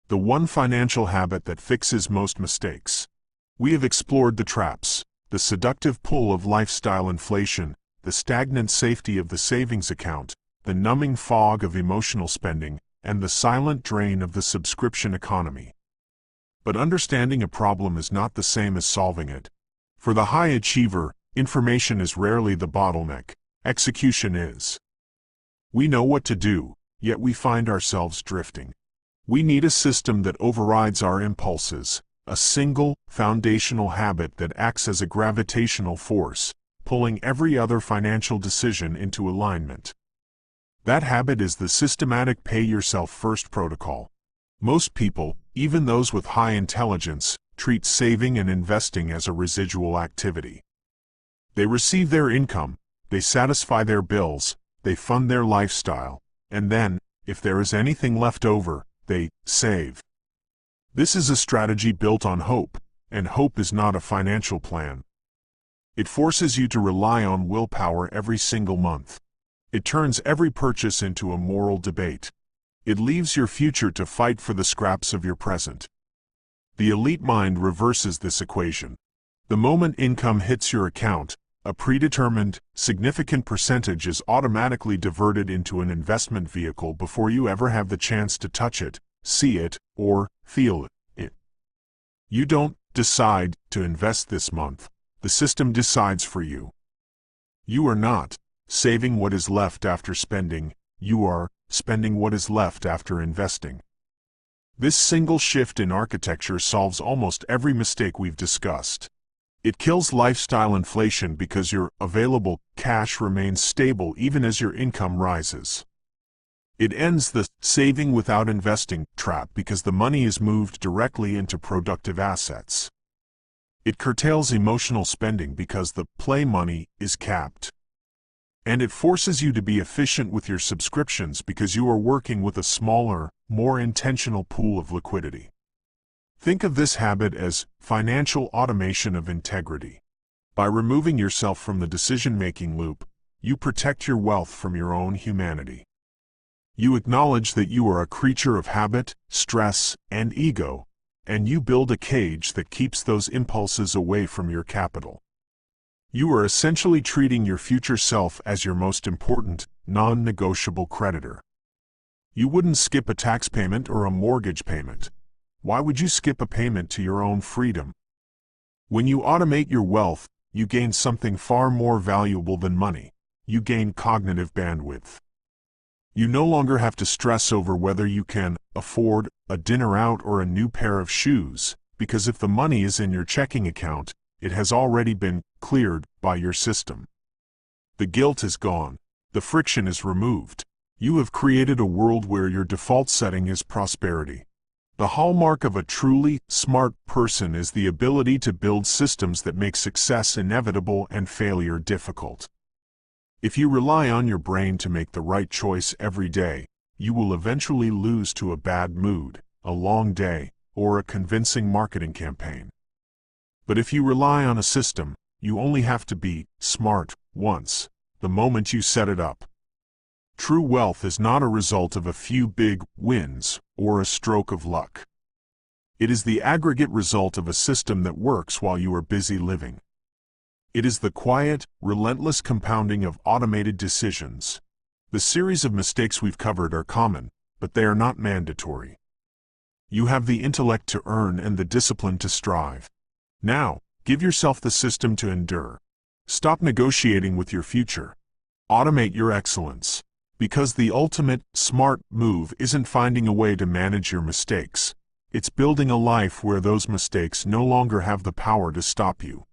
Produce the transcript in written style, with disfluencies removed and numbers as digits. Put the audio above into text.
the one financial habit that fixes most mistakes. We have explored the traps, the seductive pull of lifestyle inflation, the stagnant safety of the savings account, the numbing fog of emotional spending, and the silent drain of the subscription economy. But understanding a problem is not the same as solving it. For the high achiever, information is rarely the bottleneck, execution is. We know what to do, yet we find ourselves drifting. We need a system that overrides our impulses, a single, foundational habit that acts as a gravitational force, pulling every other financial decision into alignment. That habit is the systematic pay-yourself-first protocol. Most people, even those with high intelligence, treat saving and investing as a residual activity. They receive their income, they satisfy their bills, they fund their lifestyle, and then, if there is anything left over, they save. This is a strategy built on hope, and hope is not a financial plan. It forces you to rely on willpower every single month. It turns every purchase into a moral debate. It leaves your future to fight for the scraps of your present. The elite mind reverses this equation. The moment income hits your account, a predetermined, significant percentage is automatically diverted into an investment vehicle before you ever have the chance to touch it, see it, or feel it. You don't decide to invest this month. The system decides for you. You are not saving what is left after spending, you are spending what is left after investing. This single shift in architecture solves almost every mistake we've discussed. It kills lifestyle inflation because your available cash remains stable even as your income rises. It ends the saving without investing trap because the money is moved directly into productive assets. It curtails emotional spending because the play money is capped. And it forces you to be efficient with your subscriptions because you are working with a smaller, more intentional pool of liquidity. Think of this habit as financial automation of integrity. By removing yourself from the decision-making loop, you protect your wealth from your own humanity. You acknowledge that you are a creature of habit, stress, and ego, and you build a cage that keeps those impulses away from your capital. You are essentially treating your future self as your most important, non-negotiable creditor. You wouldn't skip a tax payment or a mortgage payment. Why would you skip a payment to your own freedom? When you automate your wealth, you gain something far more valuable than money. You gain cognitive bandwidth. You no longer have to stress over whether you can afford a dinner out or a new pair of shoes, because if the money is in your checking account, it has already been cleared by your system. The guilt is gone. The friction is removed. You have created a world where your default setting is prosperity. The hallmark of a truly smart person is the ability to build systems that make success inevitable and failure difficult. If you rely on your brain to make the right choice every day, you will eventually lose to a bad mood, a long day, or a convincing marketing campaign. But if you rely on a system, you only have to be smart once, the moment you set it up. True wealth is not a result of a few big wins or a stroke of luck. It is the aggregate result of a system that works while you are busy living. It is the quiet, relentless compounding of automated decisions. The series of mistakes we've covered are common, but they are not mandatory. You have the intellect to earn and the discipline to strive. Now, give yourself the system to endure. Stop negotiating with your future. Automate your excellence. Because the ultimate smart move isn't finding a way to manage your mistakes. It's building a life where those mistakes no longer have the power to stop you.